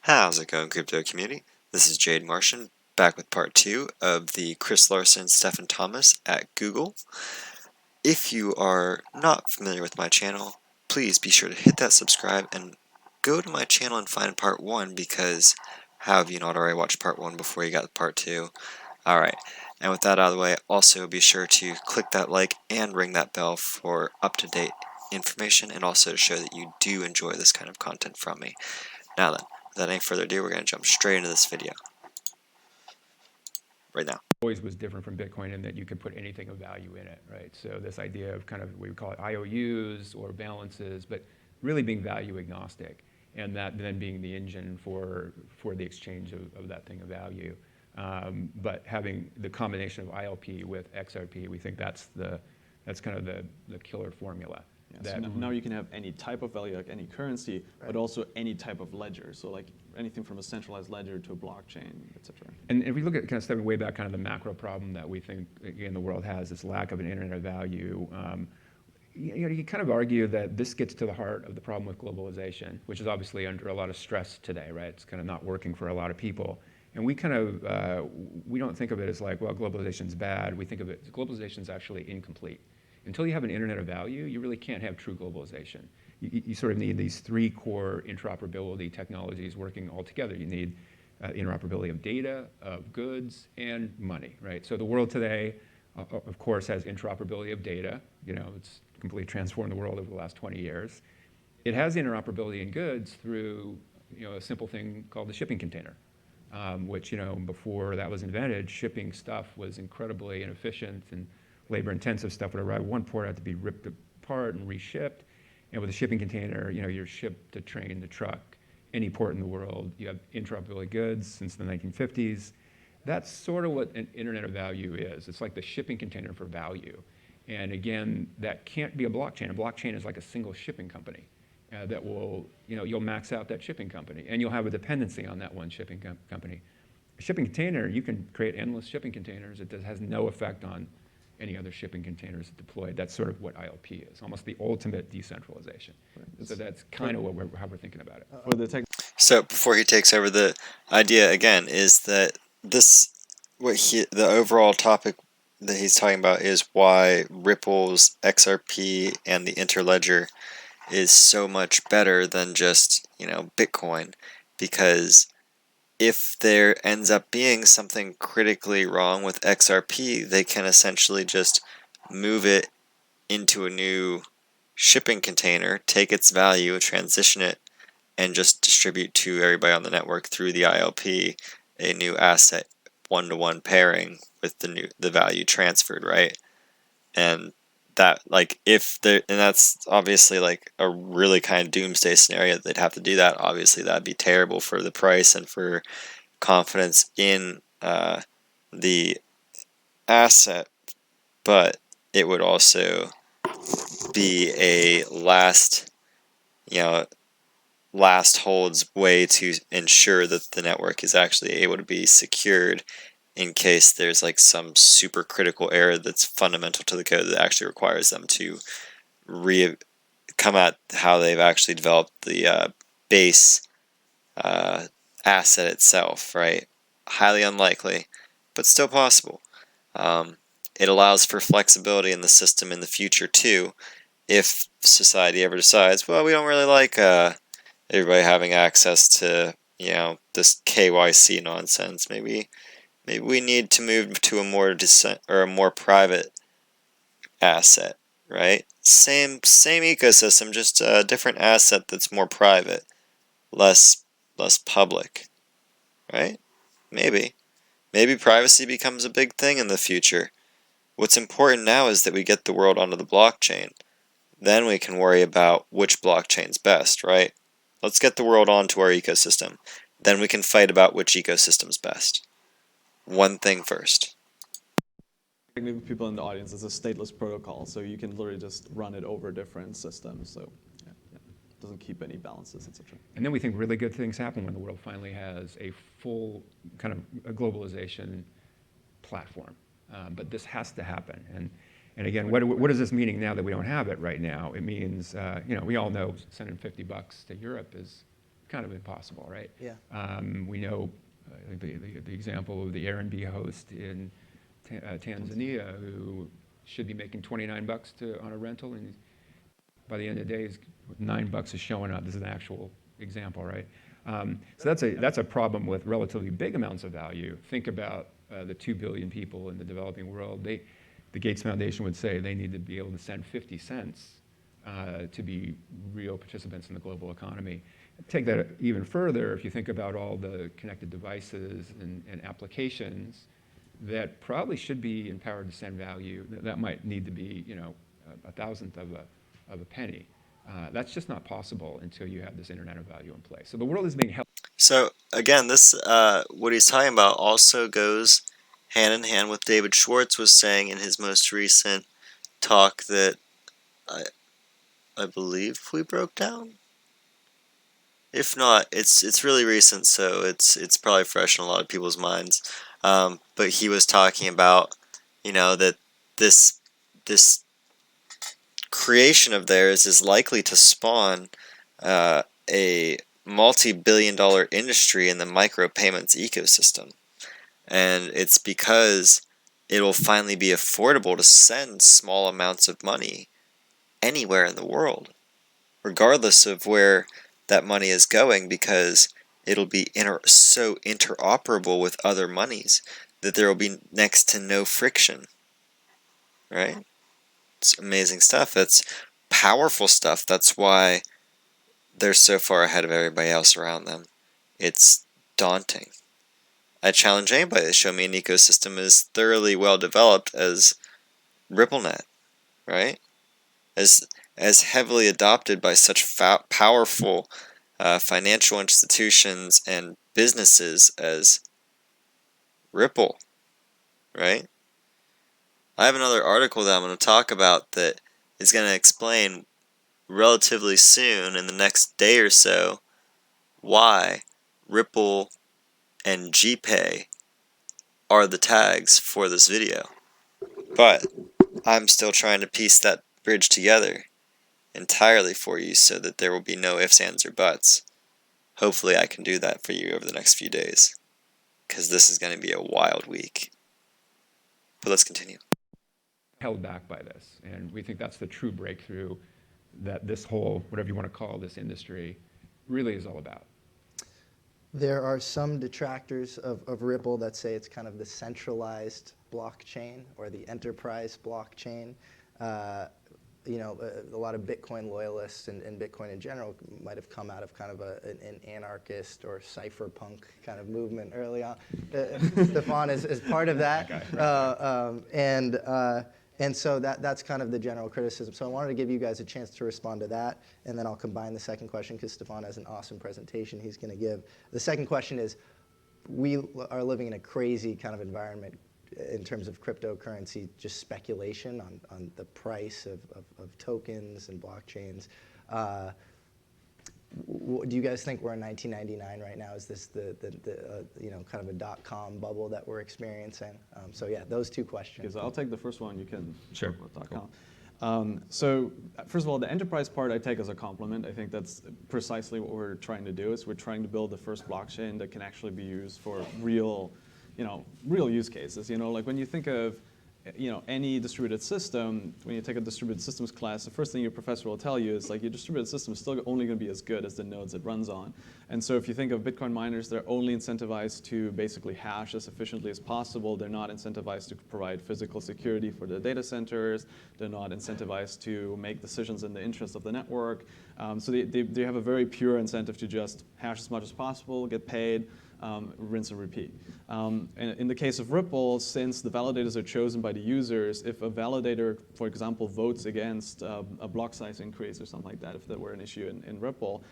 How's it going, crypto community? This is Jade Martian, back with part 2 of the Chris Larson Stephen Thomas at Google. If you are not familiar with my channel, please be sure to hit that subscribe and go to my channel and find part 1, because how have you not already watched part 1 before you got part 2? Alright, and with that out of the way, also be sure to click that like and ring that bell for up-to-date information, and also to show that you do enjoy this kind of content from me. Now then, without any further ado, we're going to jump straight into this video right now. Always was different from Bitcoin in that you could put anything of value in it, right? So this idea of kind of, we would call it IOUs or balances, but really being value agnostic, and that then being the engine for the exchange of that thing of value. But having the combination of ILP with XRP, we think that's kind of the killer formula. Yeah, so now you can have any type of value, like any currency, but also any type of ledger. So like anything from a centralized ledger to a blockchain, et cetera. And if we look at kind of stepping way back, kind of the macro problem that we think, again, the world has, this lack of an internet of value. You kind of argue that this gets to the heart of the problem with globalization, which is obviously under a lot of stress today, right? It's kind of not working for a lot of people. And we kind of, we don't think of it as like, well, globalization's bad. We think of it, globalization's actually incomplete. Until you have an internet of value, you really can't have true globalization. You sort of need these three core interoperability technologies working all together. You need interoperability of data, of goods, and money, right? So the world today, of course, has interoperability of data. You know, it's completely transformed the world over the last 20 years. It has interoperability in goods through, a simple thing called the shipping container, which, before that was invented, shipping stuff was incredibly inefficient, and labor-intensive stuff would arrive at one port, had to be ripped apart and reshipped. And with a shipping container, you're shipped to train, to truck, any port in the world. You have interoperability goods since the 1950s. That's sort of what an internet of value is. It's like the shipping container for value. And again, that can't be a blockchain. A blockchain is like a single shipping company that will, you'll max out that shipping company, and you'll have a dependency on that one shipping company. A shipping container, you can create endless shipping containers. It has no effect on any other shipping containers deployed. That's sort of what ILP is, almost the ultimate decentralization. Right. So that's kind of how we're thinking about it. So before he takes over, the idea again is that the overall topic that he's talking about is why Ripple's XRP and the Interledger is so much better than just, Bitcoin, because if there ends up being something critically wrong with XRP, they can essentially just move it into a new shipping container, take its value, transition it, and just distribute to everybody on the network through the ILP a new asset, one-to-one pairing with the value transferred, right? And that, and that's obviously like a really kind of doomsday scenario that they'd have to do that. Obviously, that'd be terrible for the price and for confidence in the asset, but it would also be a last holds way to ensure that the network is actually able to be secured in case there's like some super critical error that's fundamental to the code that actually requires them to come at how they've actually developed the base asset itself, right? Highly unlikely, but still possible. It allows for flexibility in the system in the future too, if society ever decides, well, we don't really like everybody having access to this KYC nonsense. Maybe we need to move to a more private asset, right? Same ecosystem, just a different asset that's more private, less public, right? Maybe privacy becomes a big thing in the future. What's important now is that we get the world onto the blockchain. Then we can worry about which blockchain's best, right? Let's get the world onto our ecosystem. Then we can fight about which ecosystem's best. One thing first. Maybe people in the audience, it's a stateless protocol, so you can literally just run it over different systems. So it doesn't keep any balances, etc. And then we think really good things happen when the world finally has a full kind of a globalization platform. But this has to happen. And again, what is this meaning now that we don't have it right now? It means, we all know sending $50 to Europe is kind of impossible, right? Yeah. We know the example of the Airbnb host in Tanzania who should be making $29 on a rental, and by the end of the day, $9 is showing up. This is an actual example, right? So that's a problem with relatively big amounts of value. Think about the 2 billion people in the developing world. The Gates Foundation would say they need to be able to send 50 cents to be real participants in the global economy. Take that even further, if you think about all the connected devices and applications that probably should be empowered to send value, that might need to be, a thousandth of a penny. That's just not possible until you have this Internet of Value in place. So the world is being held. So again, this what he's talking about also goes hand in hand with David Schwartz was saying in his most recent talk that I believe we broke down. If not, it's really recent, so it's probably fresh in a lot of people's minds. But he was talking about, that this creation of theirs is likely to spawn a multi-billion-dollar industry in the micropayments ecosystem, and it's because it will finally be affordable to send small amounts of money anywhere in the world, regardless of where that money is going, because it'll be so interoperable with other monies that there will be next to no friction, right? It's amazing stuff. That's powerful stuff. That's why they're so far ahead of everybody else around them. It's daunting. I challenge anybody to show me an ecosystem as thoroughly well developed as RippleNet, right? As heavily adopted by such powerful financial institutions and businesses as Ripple, right? I have another article that I'm going to talk about that is going to explain relatively soon, in the next day or so, why Ripple and GPay are the tags for this video. But I'm still trying to piece that bridge together entirely for you so that there will be no ifs, ands, or buts. Hopefully I can do that for you over the next few days, because this is going to be a wild week. But let's continue. Held back by this, and we think that's the true breakthrough that this whole, whatever you want to call this industry, really is all about. There are some detractors of Ripple that say it's kind of the centralized blockchain or the enterprise blockchain. A lot of Bitcoin loyalists and Bitcoin in general might have come out of kind of an anarchist or cypherpunk kind of movement early on. Stefan is part of that. And so that's kind of the general criticism. So I wanted to give you guys a chance to respond to that, and then I'll combine the second question because Stefan has an awesome presentation he's going to give. The second question is, we are living in a crazy kind of environment in terms of cryptocurrency, just speculation on the price of tokens and blockchains. Do you guys think we're in 1999 right now? Is this the kind of a dot-com bubble that we're experiencing? So yeah, those two questions. I'll take the first one. You can Sure. talk about .com. So first of all, the enterprise part I take as a compliment. I think that's precisely what we're trying to do. Is we're trying to build the first blockchain that can actually be used for real use cases. Like when you think of any distributed system, when you take a distributed systems class, the first thing your professor will tell you is like your distributed system is still only going to be as good as the nodes it runs on. And so if you think of Bitcoin miners, they're only incentivized to basically hash as efficiently as possible. They're not incentivized to provide physical security for the data centers. They're not incentivized to make decisions in the interest of the network. So they have a very pure incentive to just hash as much as possible, get paid, rinse and repeat. And in the case of Ripple, since the validators are chosen by the users, if a validator, for example, votes against a block size increase or something like that, if that were an issue in Ripple,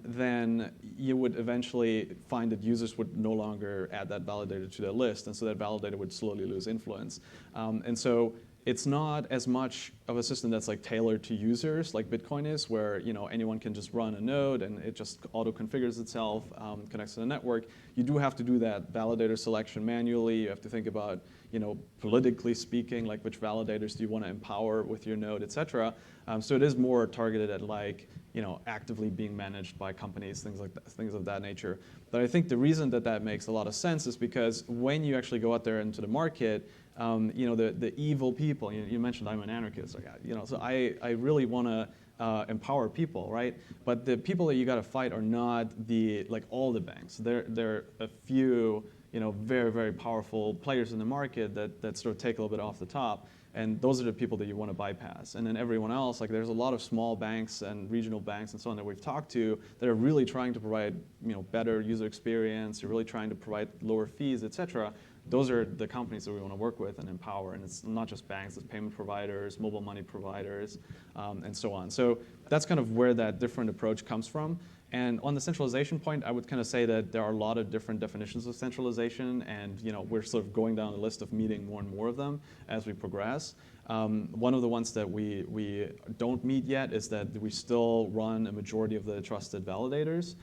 then you would eventually find that users would no longer add that validator to their list, and so that validator would slowly lose influence. And so it's not as much of a system that's like tailored to users like Bitcoin is, where anyone can just run a node and it just auto-configures itself, connects to the network. You do have to do that validator selection manually. You have to think about, politically speaking, like which validators do you want to empower with your node, et cetera. So it is more targeted at like, actively being managed by companies, things of that nature. But I think the reason that makes a lot of sense is because when you actually go out there into the market, the evil people. You mentioned I'm an anarchist. So I really want to empower people, right? But the people that you got to fight are not all the banks. They're a few very, very powerful players in the market that sort of take a little bit off the top. And those are the people that you want to bypass. And then everyone else, there's a lot of small banks and regional banks and so on that we've talked to that are really trying to provide better user experience, they're really trying to provide lower fees, et cetera. Those are the companies that we want to work with and empower. And it's not just banks, it's payment providers, mobile money providers, and so on. So that's kind of where that different approach comes from. And on the centralization point, I would kind of say that there are a lot of different definitions of centralization, and we're sort of going down the list of meeting more and more of them as we progress. One of the ones that we don't meet yet is that we still run a majority of the trusted validators,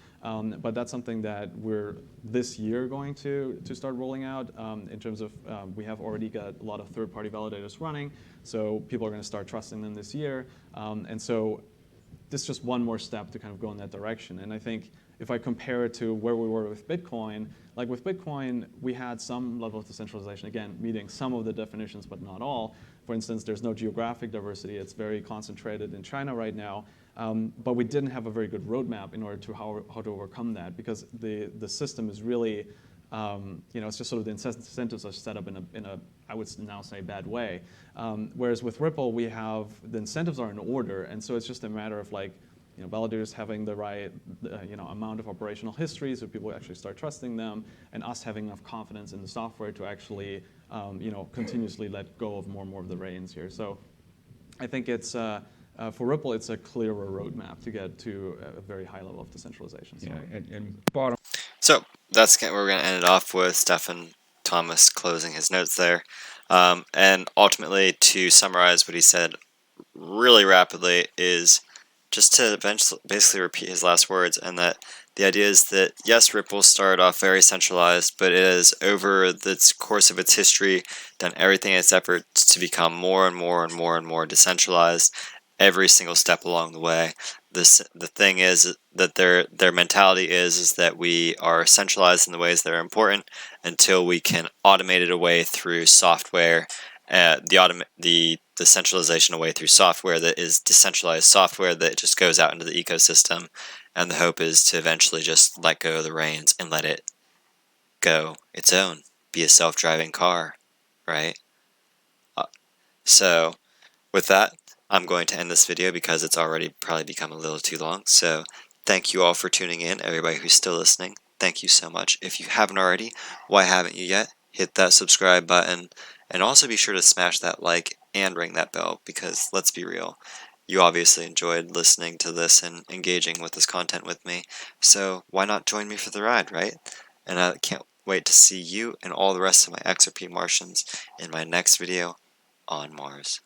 but that's something that we're this year going to start rolling out in terms of we have already got a lot of third-party validators running, so people are going to start trusting them this year, and so this is just one more step to kind of go in that direction. And I think if I compare it to where we were with Bitcoin, with Bitcoin, we had some level of decentralization, again, meeting some of the definitions, but not all. For instance, there's no geographic diversity. It's very concentrated in China right now. But we didn't have a very good roadmap in order to how to overcome that, because the system is really, it's just sort of the incentives are set up in a I would now say, bad way. Whereas with Ripple, we have the incentives are in order, and so it's just a matter of validators having the right amount of operational history, so people actually start trusting them, and us having enough confidence in the software to actually continuously let go of more and more of the reins here. So I think it's for Ripple, it's a clearer roadmap to get to a very high level of decentralization. So. Yeah, and bottom. So that's where we're going to end it off with Stefan Thomas closing his notes there. And ultimately, to summarize what he said really rapidly, is just to basically repeat his last words, and that the idea is that, yes, Ripple started off very centralized, but it has, over the course of its history, done everything in its efforts to become more and more and more and more decentralized every single step along the way. The thing is that their mentality is that we are centralized in the ways that are important until we can automate it away through software, the centralization away through software that is decentralized software that just goes out into the ecosystem, and the hope is to eventually just let go of the reins and let it go its own, be a self-driving car, right? So with that, I'm going to end this video because it's already probably become a little too long. So thank you all for tuning in, everybody who's still listening. Thank you so much. If you haven't already, why haven't you yet? Hit that subscribe button, and also be sure to smash that like and ring that bell, because let's be real, you obviously enjoyed listening to this and engaging with this content with me, so why not join me for the ride, right? And I can't wait to see you and all the rest of my XRP Martians in my next video on Mars.